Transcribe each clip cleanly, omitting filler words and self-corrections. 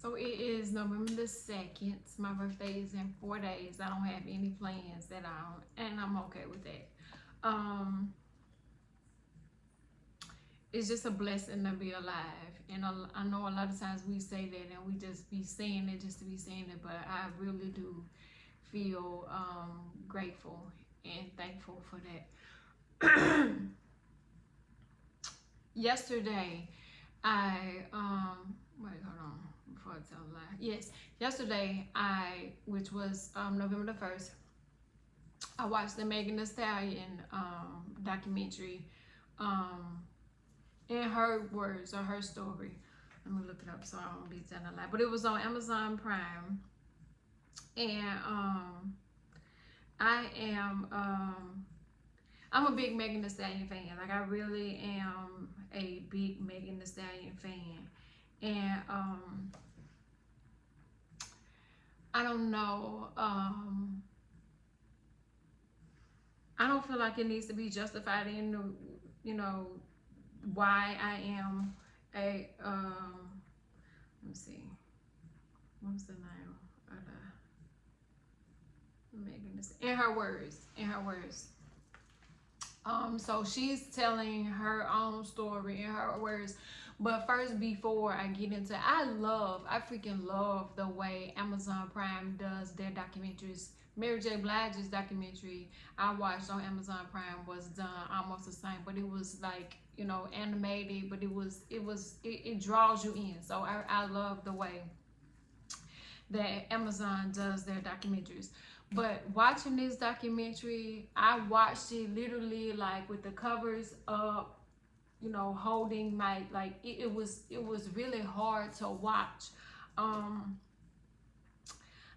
So it is November the 2nd. My birthday is in 4 days. I don't have any plans that I don't, and I'm okay with that. Um, it's just a blessing to be alive. And I know a lot of times we say that and we just be saying it just to be saying it, but I really do feel grateful and thankful for that. Yesterday, I wait, hold on before I tell a lie. Yes, yesterday which was November the 1st, I watched the Megan Thee Stallion documentary. Um, in her words or her story. Let me look it up so I don't be telling a lie. But it was on Amazon Prime, and I am I'm a big Megan Thee Stallion fan. Like I really am a big Megan Thee Stallion fan, and I don't know. I don't feel like it needs to be justified in the, you know, why I am a let me see, what was the name of the Megan? In her words. So she's telling her own story in her words. But first, before I get into, I freaking love the way Amazon Prime does their documentaries. Mary J. Blige's documentary I watched on Amazon Prime was done almost the same, but it was like, you know, animated, but it draws you in. So I love the way that Amazon does their documentaries. But watching this documentary, I watched it literally like with the covers up, you know, holding my, like it was really hard to watch. Um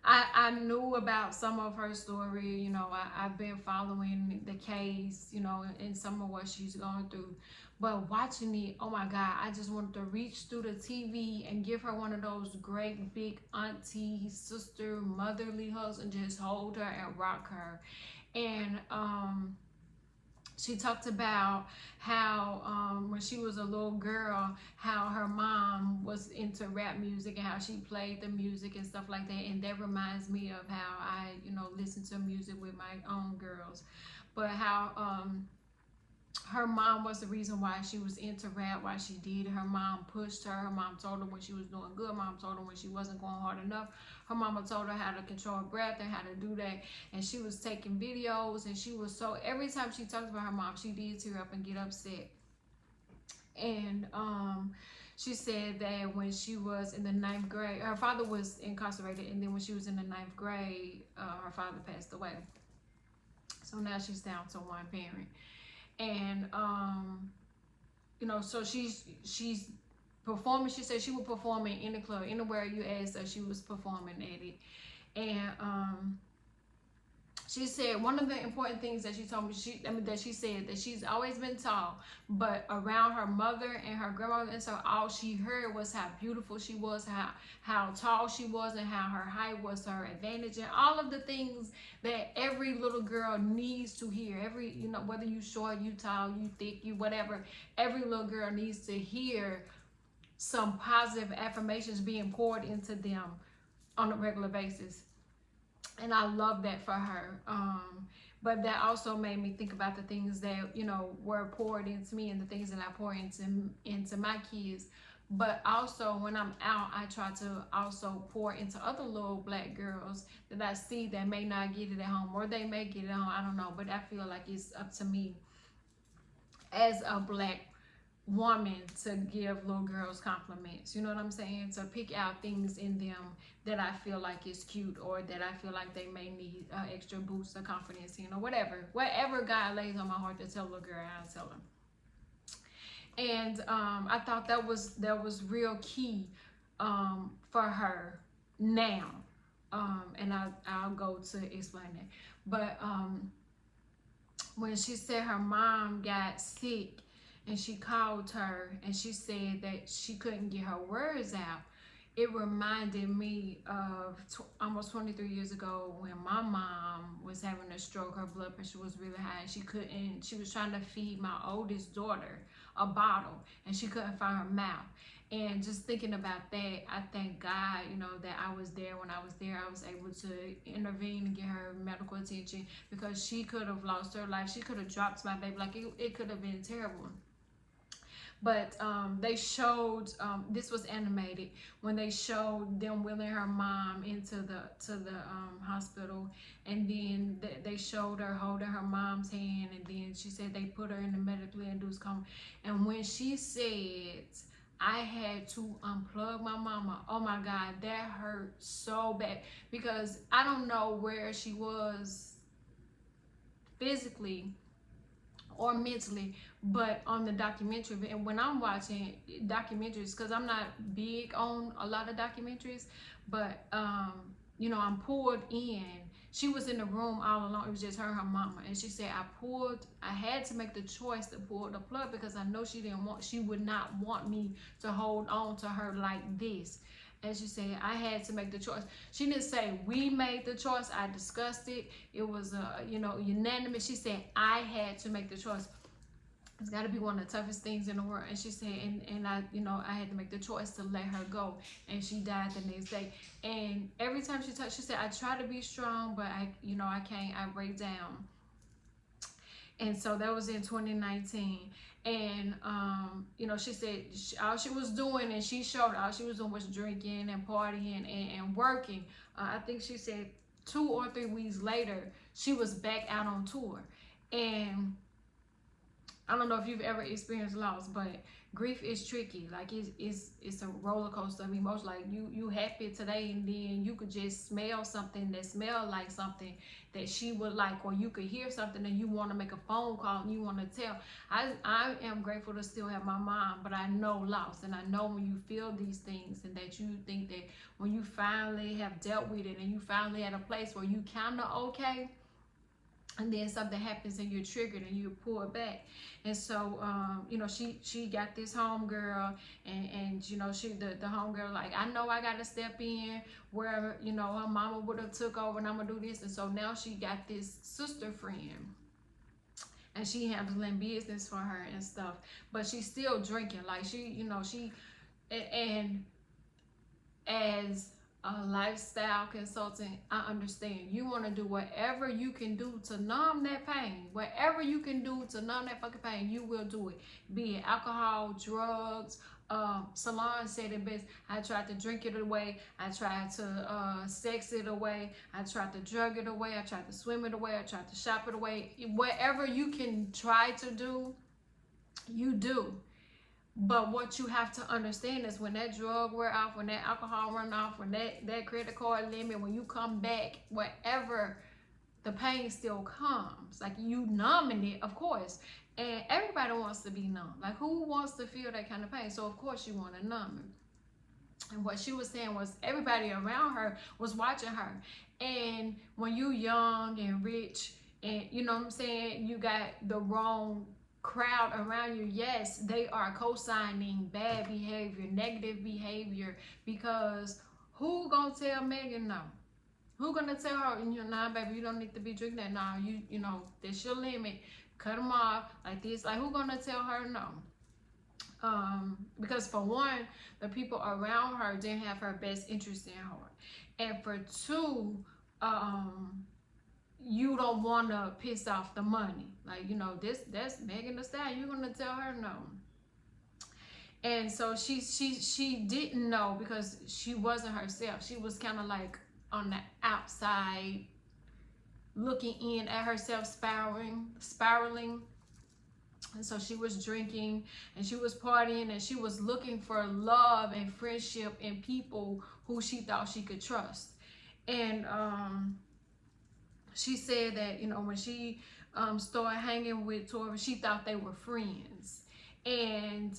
I knew about some of her story, you know, I've been following the case, you know, and some of what she's going through. But watching it, oh my God, I just wanted to reach through the TV and give her one of those great big auntie, sister, motherly hugs and just hold her and rock her. And she talked about how when she was a little girl, how her mom was into rap music and how she played the music and stuff like that. And that reminds me of how I, you know, listen to music with my own girls. But how her mom was the reason why she was into rap, why she did it. Her mom pushed her. Her mom told her when she was doing good. Mom told her when she wasn't going hard enough. Her mama told her how to control her breath and how to do that. And she was taking videos, and she was so, every time she talked about her mom, she did tear up and get upset. And she said that when she was in the 9th grade, her father was incarcerated, and then when she was in the 9th grade, her father passed away. So now she's down to one parent. And you know, so she's performing. She said she was performing in the club, anywhere you asked her, she was performing at it. And she said one of the important things that she told me, that she said that she's always been tall, but around her mother and her grandmother, and so all she heard was how beautiful she was, how tall she was, and how her height was her advantage, and all of the things that every little girl needs to hear. Every, you know, whether you short, you tall, you thick, you whatever, every little girl needs to hear some positive affirmations being poured into them on a regular basis. And I love that for her. But that also made me think about the things that, you know, were poured into me and the things that I pour into my kids. But also when I'm out, I try to also pour into other little black girls that I see that may not get it at home, or they may get it at home, I don't know. But I feel like it's up to me as a black woman to give little girls compliments, you know what I'm saying, to pick out things in them that I feel like is cute, or that I feel like they may need extra boost of confidence, you know, whatever God lays on my heart to tell a little girl, I'll tell them. And I thought that was real key for her now. And I'll go to explain it. But when she said her mom got sick and she called her and she said that she couldn't get her words out, it reminded me of almost 23 years ago when my mom was having a stroke. Her blood pressure was really high and she was trying to feed my oldest daughter a bottle and she couldn't find her mouth. And just thinking about that, I thank God, you know, that I was there. When I was there, I was able to intervene and get her medical attention, because she could have lost her life. She could have dropped my baby. Like it could have been terrible. But they showed, this was animated, when they showed them wheeling her mom into the hospital, and then they showed her holding her mom's hand, and then she said they put her in the medically induced coma. And when she said, I had to unplug my mama, oh my God, that hurt so bad, because I don't know where she was physically or mentally, but on the documentary. And when I'm watching documentaries, because I'm not big on a lot of documentaries, but you know, I'm pulled in. She was in the room all alone. It was just her and her mama, and she said, I had to make the choice to pull the plug, because I know she would not want me to hold on to her like this. And she said, I had to make the choice. She didn't say we made the choice. I discussed it. It was, you know, unanimous. She said, I had to make the choice. It's got to be one of the toughest things in the world. And she said, and I, you know, I had to make the choice to let her go. And she died the next day. And every time she talked, she said, I try to be strong, but you know, I can't. I break down. And so that was in 2019. And you know, she said all she was doing, and she showed all she was doing was drinking and partying and working. I think she said 2 or 3 weeks later, she was back out on tour. And I don't know if you've ever experienced loss, but grief is tricky. Like it's a roller coaster of emotions. Like you happy today, and then you could just smell something that smelled like something that she would like, or you could hear something and you want to make a phone call and you want to tell. I am grateful to still have my mom, but I know loss, and I know when you feel these things, and that you think that when you finally have dealt with it, and you finally at a place where you kind of okay, and then something happens and you're triggered and you pull it back. And so you know, she got this homegirl, and you know, the homegirl, like, I know I gotta step in where, you know, her mama would have took over, and I'm gonna do this. And so now she got this sister friend, and she handling business for her and stuff, but she's still drinking. Like, she, you know, and as a lifestyle consultant, I understand you want to do whatever you can do to numb that pain. Whatever you can do to numb that fucking pain, you will do it. Be it alcohol, drugs. Salon said it best. I tried to drink it away. I tried to sex it away. I tried to drug it away. I tried to swim it away. I tried to shop it away. Whatever you can try to do, you do. But what you have to understand is, when that drug wear off, when that alcohol run off, when that credit card limit, when you come back, whatever, the pain still comes. Like, you numbing it, of course. And everybody wants to be numb. Like, who wants to feel that kind of pain? So of course you want to numb it. And what she was saying was, everybody around her was watching her. And when you young and rich, and you know what I'm saying, you got the wrong crowd around you, yes, they are co-signing bad behavior, negative behavior, because who gonna tell Megan no? Who gonna tell her, you know, nah, baby, you don't need to be drinking that. Nah, you know, that's your limit. Cut them off like this. Like, who gonna tell her no? Because for one, the people around her didn't have her best interest in heart, and for two, you don't want to piss off the money. Like, you know, that's Megan Thee Stallion. You're gonna tell her no. And so she didn't know, because she wasn't herself. She was kind of like on the outside, looking in at herself, spiraling. And so she was drinking, and she was partying, and she was looking for love and friendship in people who she thought she could trust. And she said that, you know, when she started hanging with Tori, she thought they were friends. And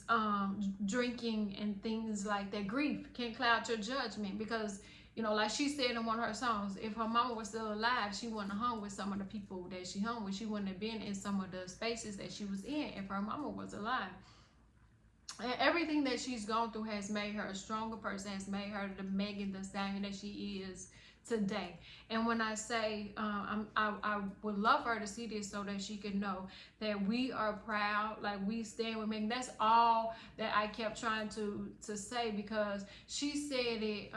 drinking and things like that, grief can cloud your judgment, because, you know, like she said in one of her songs, if her mama was still alive, she wouldn't have hung with some of the people that she hung with. She wouldn't have been in some of the spaces that she was in if her mama was alive. And everything that she's gone through has made her a stronger person, has made her the Megan Thee Stallion that she is today. And when I say I would love her to see this so that she can know that we are proud, like we stand with Megan. That's all that I kept trying to say, because she said it.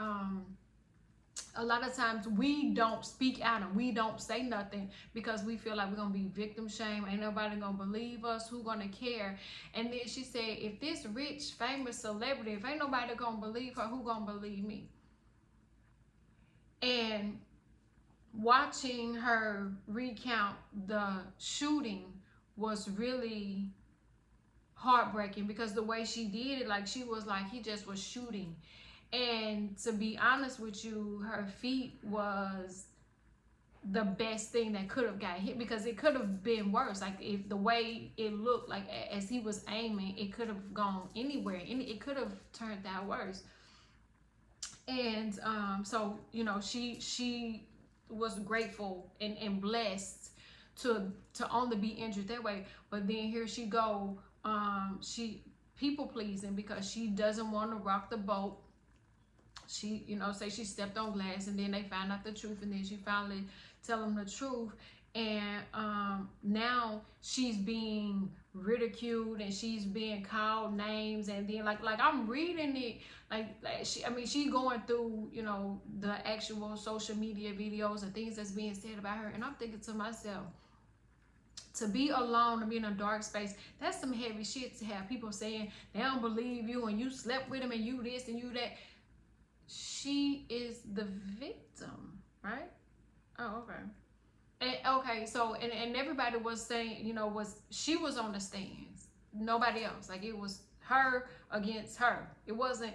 A lot of times we don't speak out and we don't say nothing because we feel like we're gonna be victim shame. Ain't nobody gonna believe us. Who gonna care? And then she said, if this rich, famous celebrity, if ain't nobody gonna believe her, who gonna believe me? And watching her recount the shooting was really heartbreaking, because the way she did it, like she was like, he just was shooting. And to be honest with you, her feet was the best thing that could have got hit, because it could have been worse. Like, if the way it looked, like as he was aiming, it could have gone anywhere, and it could have turned out worse. And so she was grateful and blessed to only be injured that way. But then here she go, she people pleasing because she doesn't want to rock the boat. She say she stepped on glass, and then they find out the truth, and then she finally tell them the truth. And now she's being ridiculed, and she's being called names. And then like I'm reading it, she's going through the actual social media videos and things that's being said about her, and I'm thinking to myself, to be alone and be in a dark space, that's some heavy shit to have people saying they don't believe you, and you slept with him, and you this and you that. She is the victim, right? Oh, okay. And okay, so and everybody was saying, she was on the stands. Nobody else. Like, it was her against her. It wasn't,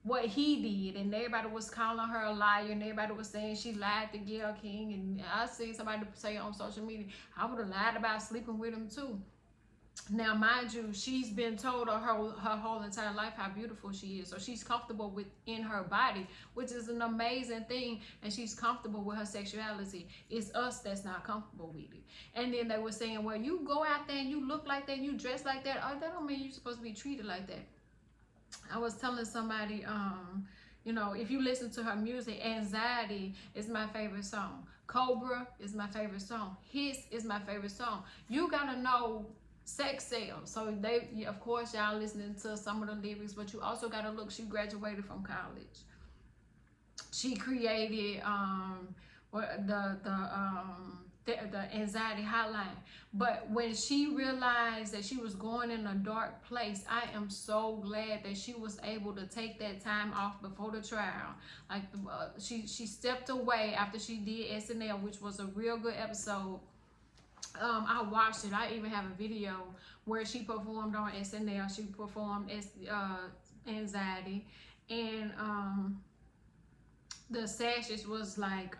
what he did, and everybody was calling her a liar, and everybody was saying she lied to Gayle King. And I see somebody say on social media, I would have lied about sleeping with him too. Now, mind you, she's been told her whole entire life how beautiful she is. So she's comfortable within her body, which is an amazing thing. And she's comfortable with her sexuality. It's us that's not comfortable with it. And then they were saying, well, you go out there and you look like that, and you dress like that. Oh, that don't mean you're supposed to be treated like that. I was telling somebody, if you listen to her music, Anxiety is my favorite song. Cobra is my favorite song. Hiss is my favorite song. You gotta know sex sells. So they, of course, y'all listening to some of the lyrics, but you also gotta look. She graduated from college. She created the anxiety hotline. But when she realized that she was going in a dark place, I am so glad that she was able to take that time off before the trial. Like, she stepped away after she did SNL, which was a real good episode. I watched it. I even have a video where she performed on SNL. She performed Anxiety, and the sashes was like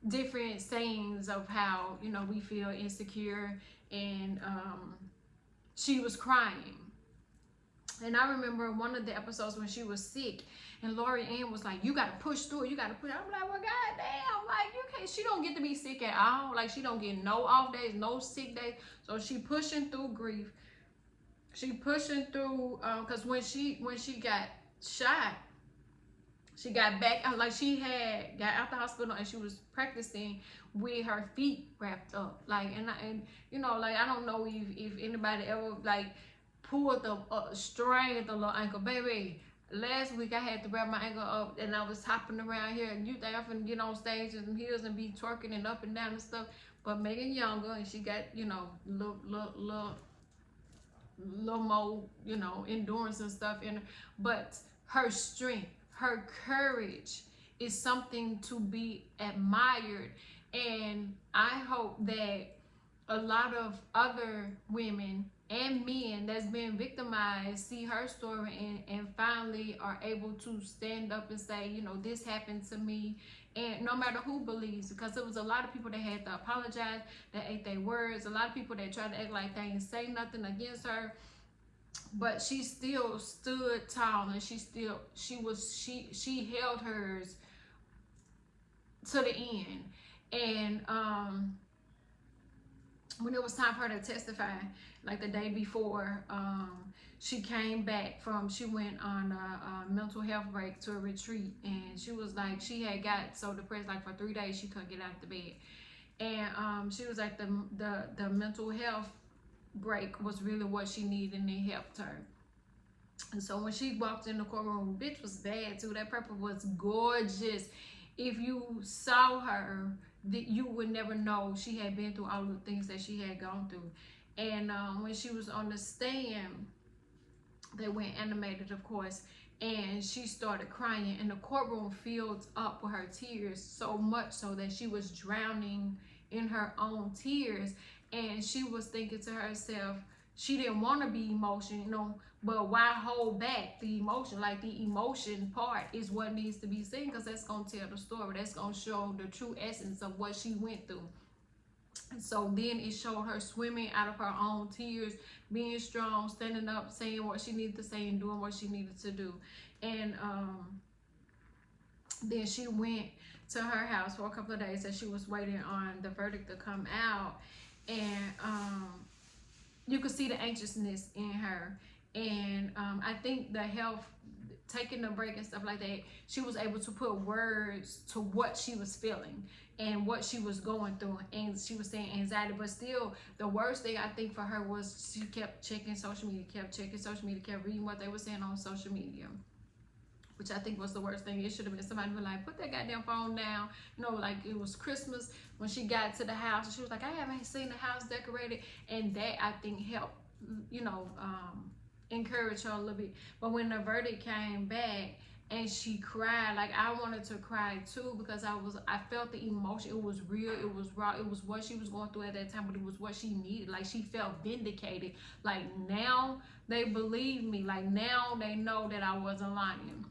different sayings of how we feel insecure, and she was crying. And I remember one of the episodes when she was sick, and Lori Ann was like, you gotta push through it, you gotta push. I'm like, well, goddamn, like, you can't, she don't get to be sick at all. Like, she don't get no off days, no sick days. So she pushing through grief. She pushing through, cause when she got shot, she got back, like, she had got out the hospital, and she was practicing with her feet wrapped up. Like, and like, I don't know if anybody ever like pulled the string at the little ankle. Baby, last week I had to wrap my ankle up, and I was hopping around here, and you think I'm finna get on stage and heels and be twerking and up and down and stuff. But Megan younger, and she got little more endurance and stuff in her. But her strength, her courage is something to be admired. And I hope that a lot of other women and men that's been victimized see her story and finally are able to stand up and say, this happened to me. And no matter who believes, because there was a lot of people that had to apologize, that ate their words, a lot of people that tried to act like they ain't say nothing against her. But she still stood tall, and she held hers to the end. And when it was time for her to testify, like the day before, she came back from, she went on a mental health break to a retreat, and she was like, she had got so depressed, like for 3 days she couldn't get out of the bed. And she was like, the mental health break was really what she needed, and it helped her. And so when she walked in the courtroom, bitch was bad too. That purple was gorgeous. If you saw her, you would never know she had been through all the things that she had gone through. And when she was on the stand, they went animated, of course, and she started crying, and the courtroom filled up with her tears, so much so that she was drowning in her own tears. And she was thinking to herself, she didn't want to be emotional, but why hold back the emotion? Like, the emotion part is what needs to be seen, because that's going to tell the story. That's going to show the true essence of what she went through. And so then it showed her swimming out of her own tears, being strong, standing up, saying what she needed to say, and doing what she needed to do. And then she went to her house for a couple of days as she was waiting on the verdict to come out. And you could see the anxiousness in her. And I think the health, taking a break and stuff like that, she was able to put words to what she was feeling and what she was going through. And she was saying anxiety, but still the worst thing I think for her was she kept checking social media, kept reading what they were saying on social media, which I think was the worst thing. It should have been somebody who like, put that goddamn phone down. You know, like it was Christmas when she got to the house, and she was like, I haven't seen the house decorated. And that, I think, helped, you know, encourage her a little bit. But when the verdict came back and she cried, like, I wanted to cry too, because I felt the emotion. It was real, it was raw, it was what she was going through at that time, but it was what she needed. Like, she felt vindicated. Like, now they believe me. Like, now they know that I wasn't lying.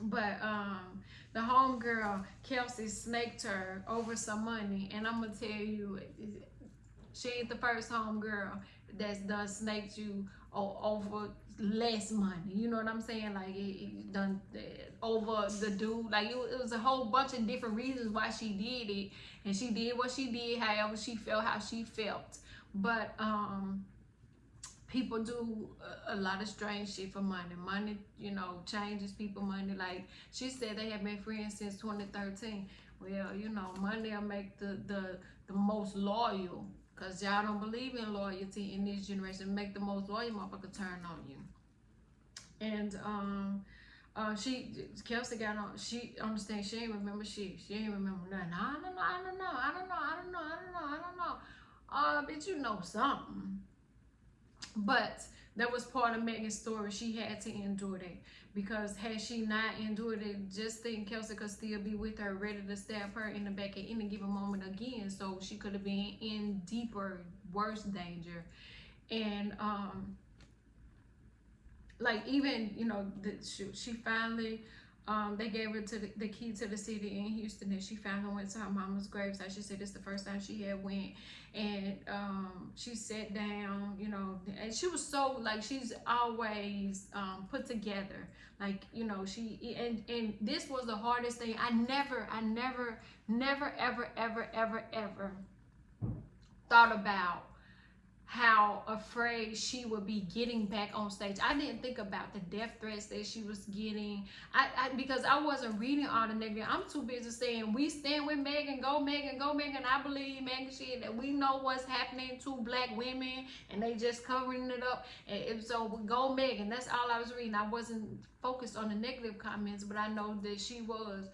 But the homegirl Kelsey snaked her over some money, and I'm gonna tell you, she ain't the first homegirl that's done snaked you over less money. You know what I'm saying? Like, it done over the dude. Like, it was a whole bunch of different reasons why she did it, and she did what she did, however she felt, how she felt. But people do a lot of strange shit for money. Money, you know, changes people. Money, like she said, they have been friends since 2013. Well, you know, money will make the most loyal, because y'all don't believe in loyalty in this generation. Make the most loyal motherfucker turn on you. And Kelsey got on, she understands, she ain't remember shit. She ain't remember nothing. I don't know. Bitch, you know something. But that was part of Megan's story. She had to endure that, because had she not endured it, just think Kelsey could still be with her, ready to stab her in the back at any given moment again. So she could have been in deeper, worse danger. And like, even, you know, she finally, they gave her the key to the city in Houston, and she finally went to her mama's gravesite. She said it's the first time she had went, and she sat down, you know, and she was so, like, she's always put together, like, you know, and this was the hardest thing. I never ever thought about how afraid she would be getting back on stage. I didn't think about the death threats that she was getting. Because I wasn't reading all the negative. I'm too busy saying, we stand with Megan, go Megan, go Megan. I believe Megan shit, that we know what's happening to black women, and they just covering it up. And so go Megan. That's all I was reading. I wasn't focused on the negative comments, but I know that she was.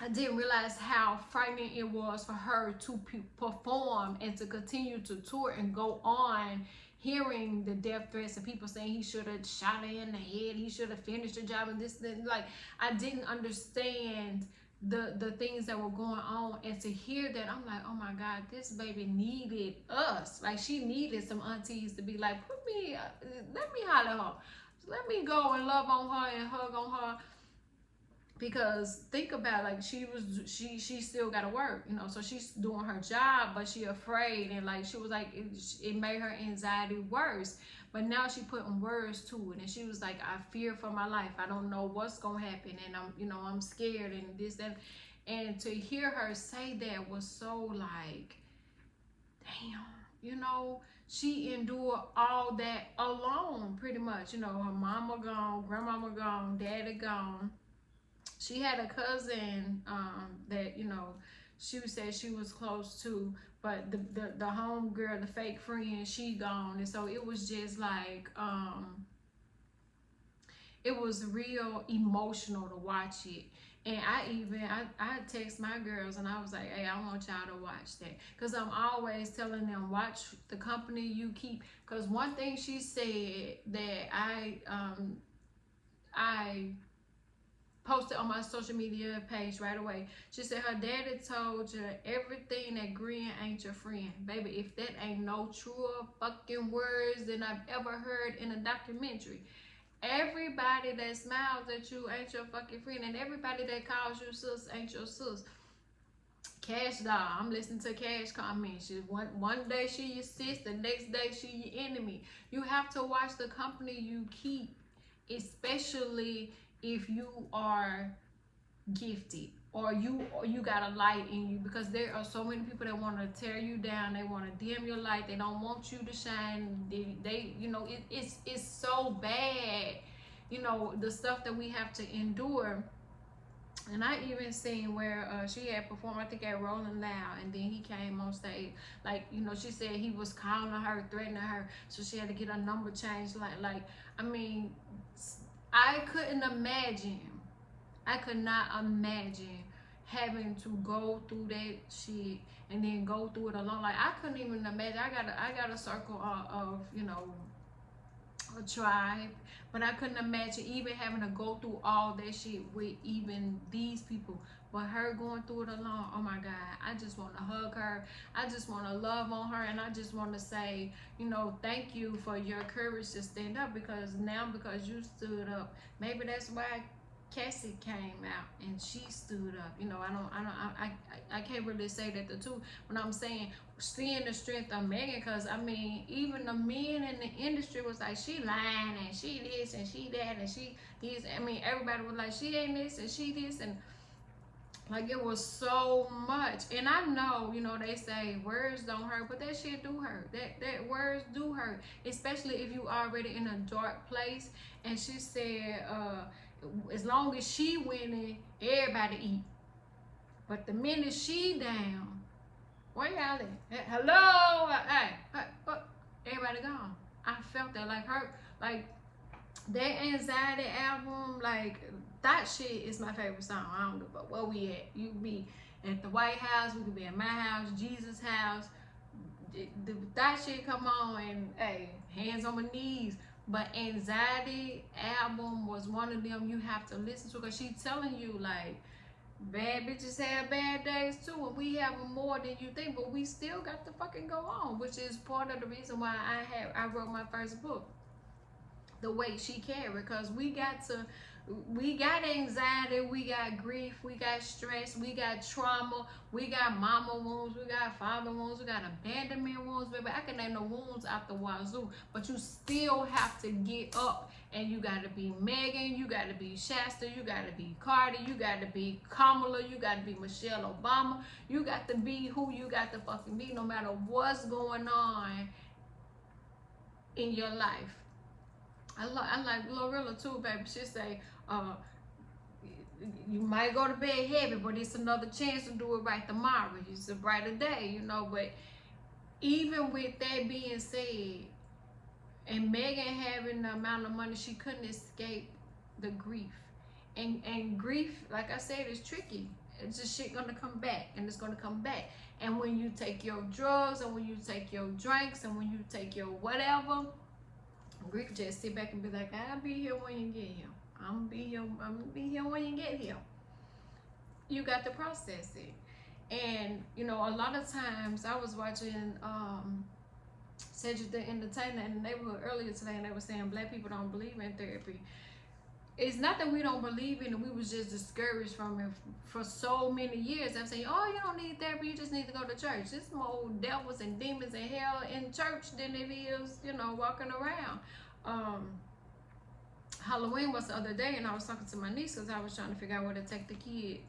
I didn't realize how frightening it was for her to perform and to continue to tour and go on, hearing the death threats and people saying he should have shot her in the head, he should have finished the job, and this, like, I didn't understand the things that were going on. And to hear that, I'm like, oh my God, this baby needed us. Like, she needed some aunties to be like, let me holler at her, let me go and love on her and hug on her. Because think about, like, she still got to work, you know, so she's doing her job, but she afraid. And like, she was like, it made her anxiety worse. But now she putting words to it, and she was like, I fear for my life. I don't know what's gonna happen, and I'm scared, and this, that. And to hear her say that was so like, damn. You know, she endured all that alone, pretty much. You know, her mama gone, grandmama gone, daddy gone. She had a cousin that, you know, she said she was close to, but the home girl, the fake friend, she gone. And so it was just like, it was real emotional to watch it. And I text my girls and I was like, hey, I want y'all to watch that, because I'm always telling them, watch the company you keep. Because one thing she said that I posted on my social media page right away. She said her daddy told you everything that green ain't your friend. Baby, if that ain't no truer fucking words than I've ever heard in a documentary. Everybody that smiles at you ain't your fucking friend, and everybody that calls you sis ain't your sis. Cash doll, I'm listening to Cash comments. One day she your sis, the next day she your enemy. You have to watch the company you keep, especially if you are gifted or you got a light in you, because there are so many people that want to tear you down. They want to dim your light. They don't want you to shine. They you know, it's so bad, you know, the stuff that we have to endure. And I even seen where she had performed, I think at Rolling Loud, and then he came on stage. Like, you know, she said he was calling her, threatening her, so she had to get her number changed. Like, I mean, I couldn't imagine. I could not imagine having to go through that shit and then go through it alone. Like, I couldn't even imagine. I got a circle of, you know, a tribe, but I couldn't imagine even having to go through all that shit with even these people. But her going through it alone, oh my God, I just want to hug her. I just want to love on her, and I just want to say, you know, thank you for your courage to stand up, because now, because you stood up, maybe that's why Cassie came out and she stood up. You know, I can't really say that the two, but I'm saying, seeing the strength of Megan, because I mean, even the men in the industry was like, she lying and she this and she that and she this. I mean, everybody was like, she ain't this and she this, and like, it was so much. And I know, you know, they say words don't hurt, but that shit do hurt. That words do hurt, especially if you already in a dark place. And she said, as long as she winning, everybody eat. But the minute she down, where y'all at? Hello, hey, everybody gone. I felt that, like her, like that Anxiety album, like that shit is my favorite song. I don't know about where we at. You could be at the White House, we could be at my house, Jesus' house. That shit come on and hey, hands on my knees. But Anxiety album was one of them you have to listen to, because she telling you like, bad bitches have bad days too, and we have them more than you think, but we still got to fucking go on, which is part of the reason why I wrote my first book, The Weight She Carried, because we got anxiety, we got grief, we got stress, we got trauma, we got mama wounds, we got father wounds, we got abandonment wounds, baby. I can name the wounds out the wazoo, but you still have to get up, and you gotta be Megan, you gotta be Shasta, you gotta be Cardi, you gotta be Kamala, you gotta be Michelle Obama, you got to be who you got to fucking be, no matter what's going on in your life. I like Glorilla too, baby. She say, you might go to bed heavy, but it's another chance to do it right tomorrow. It's a brighter day, you know. But even with that being said, and Megan having the amount of money, she couldn't escape the grief. And grief, like I said, is tricky. It's just shit gonna come back, and it's gonna come back. And when you take your drugs, and when you take your drinks, and when you take your whatever, grief just sit back and be like, I'll be here when you get here. I'm gonna be here when you get here. You got to process it. And you know, a lot of times I was watching Cedric the Entertainer in the neighborhood earlier today, and they were saying black people don't believe in therapy. It's not that we don't believe in it, we was just discouraged from it for so many years. I'm saying, oh, you don't need therapy, you just need to go to church. There's more devils and demons and hell in church than it is, you know, walking around. Halloween was the other day, and I was talking to my niece because I was trying to figure out where to take the kid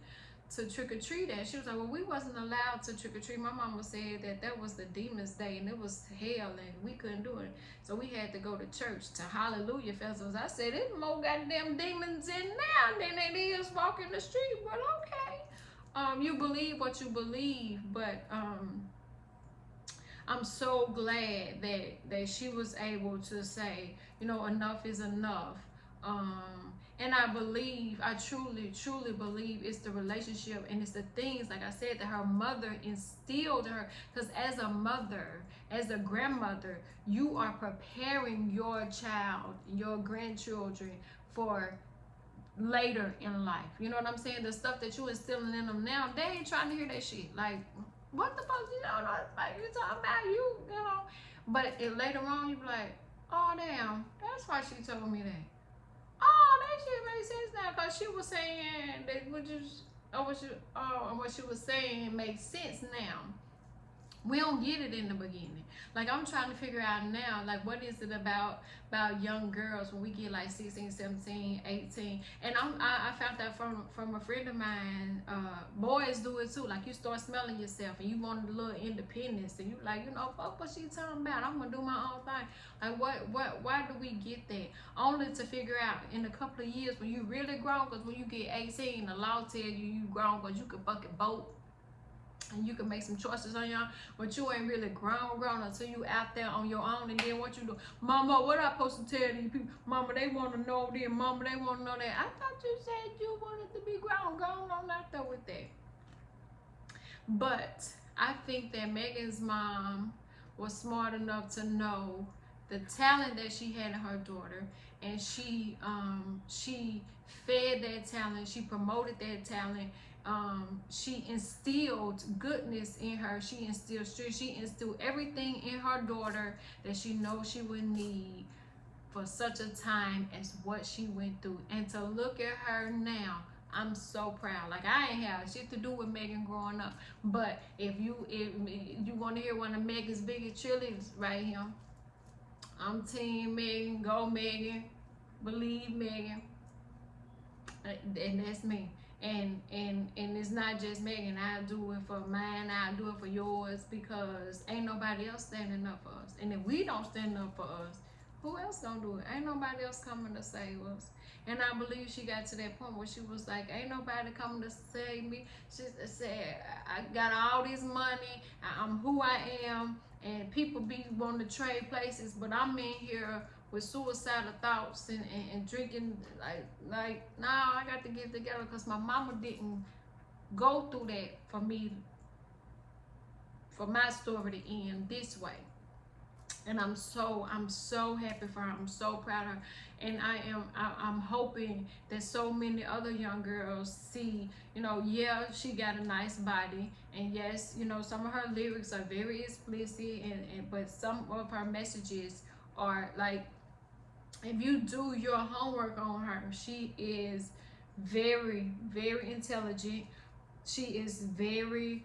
to trick-or-treat at. She was like, well, we wasn't allowed to trick-or-treat. My mama said that was the demon's day and it was hell and we couldn't do it. So we had to go to church, to Hallelujah festivals. I said, there's more goddamn demons in now than it is walking the street, but okay. You believe what you believe, but I'm so glad that she was able to say, you know, enough is enough. And I truly believe it's the relationship and it's the things, like I said, that her mother instilled in her. Because as a mother, as a grandmother, you are preparing your child, your grandchildren for later in life. You know what I'm saying? The stuff that you instilling in them now, they ain't trying to hear that shit. Like, what the fuck, you know, like you talking about, you know. But later on, you be like, oh damn, that's why she told me that. Oh, that shit makes sense now, because she was saying that what she was saying makes sense now. We don't get it in the beginning. Like, I'm trying to figure out now, like, what is it about young girls when we get like 16, 17, 18? And I found that from a friend of mine. Boys do it too. Like, you start smelling yourself and you want a little independence and you like, you know, fuck what she talking about. I'm gonna do my own thing. Like, why do we get that? Only to figure out in a couple of years when you really grown, because when you get 18, the law tell you grown because you can fucking vote. And you can make some choices on your own, but you ain't really grown until you out there on your own. And then what you do, mama, what I supposed to tell these people? Mama, they want to know this. Mama, they want to know that. I thought you said you wanted to be grown on out there with that. But I think that Megan's mom was smart enough to know the talent that she had in her daughter, and she fed that talent, she promoted that talent. She instilled goodness in her. She instilled strength. She instilled everything in her daughter that she knows she would need for such a time as what she went through. And to look at her now, I'm so proud. Like, I ain't have shit to do with Megan growing up, but if you want to hear one of Megan's biggest cheerleaders right here, I'm Team Megan. Go Megan. Believe Megan. And that's me. And it's not just Megan. I do it for mine. I do it for yours, because ain't nobody else standing up for us. And if we don't stand up for us, who else gonna do it? Ain't nobody else coming to save us. And I believe she got to that point where she was like, ain't nobody coming to save me. She said, I got all this money. I'm who I am. And people be wanting to trade places, but I'm in here with suicidal thoughts and drinking, like, nah, I got to get together, because my mama didn't go through that for me, for my story to end this way. And I'm so happy for her. I'm so proud of her. And I'm hoping that so many other young girls see, you know, yeah, she got a nice body, and yes, you know, some of her lyrics are very explicit, but some of her messages are like, if you do your homework on her, she is very, very intelligent. She is very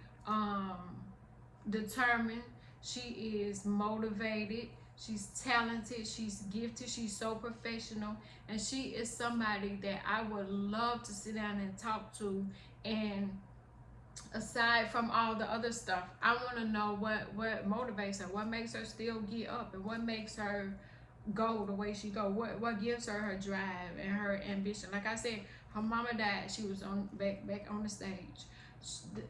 determined. She is motivated. She's talented. She's gifted. She's so professional. And she is somebody that I would love to sit down and talk to. And aside from all the other stuff, I want to know what motivates her, what makes her still get up, and what makes her go the way she go, what gives her drive and her ambition. Like I said, her mama died. She was back on the stage.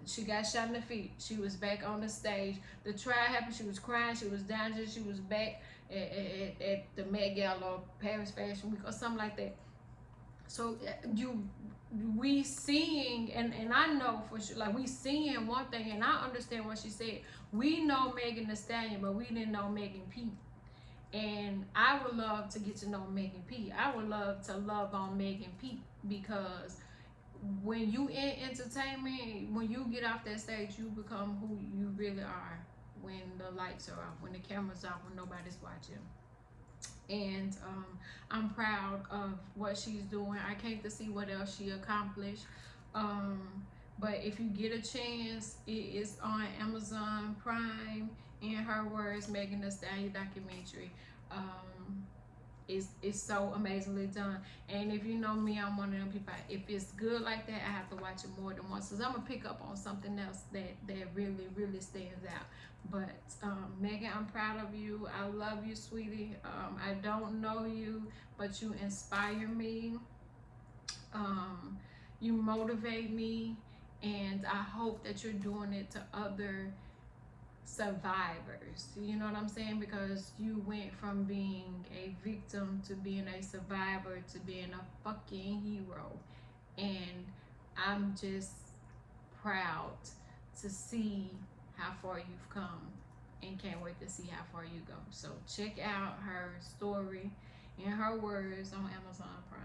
She got shot in the feet. She was back on the stage. The trial happened. She was crying. She was down. She was back at the Met Gala or Paris Fashion Week or something like that. So we seeing, and I know for sure, like, we seeing one thing, and I understand what she said. We know Megan Thee Stallion, but we didn't know Megan P. And I would love to get to know Megan P. I would love to love on Megan P, because when you in entertainment, when you get off that stage, you become who you really are when the lights are off, when the camera's off, when nobody's watching. And I'm proud of what she's doing. I can't to see what else she accomplished. But if you get a chance, it is on Amazon Prime. In her words, Megan Thee Stallion documentary. it's so amazingly done. And if you know me, I'm one of them people. If it's good like that, I have to watch it more than once, cause I'm gonna pick up on something else that really stands out. But Megan, I'm proud of you. I love you, sweetie. I don't know you, but you inspire me. Um, you motivate me, and I hope that you're doing it to other survivors. You know what I'm saying? Because you went from being a victim to being a survivor to being a fucking hero. And I'm just proud to see how far you've come and can't wait to see how far you go. So check out her story in her words on Amazon Prime.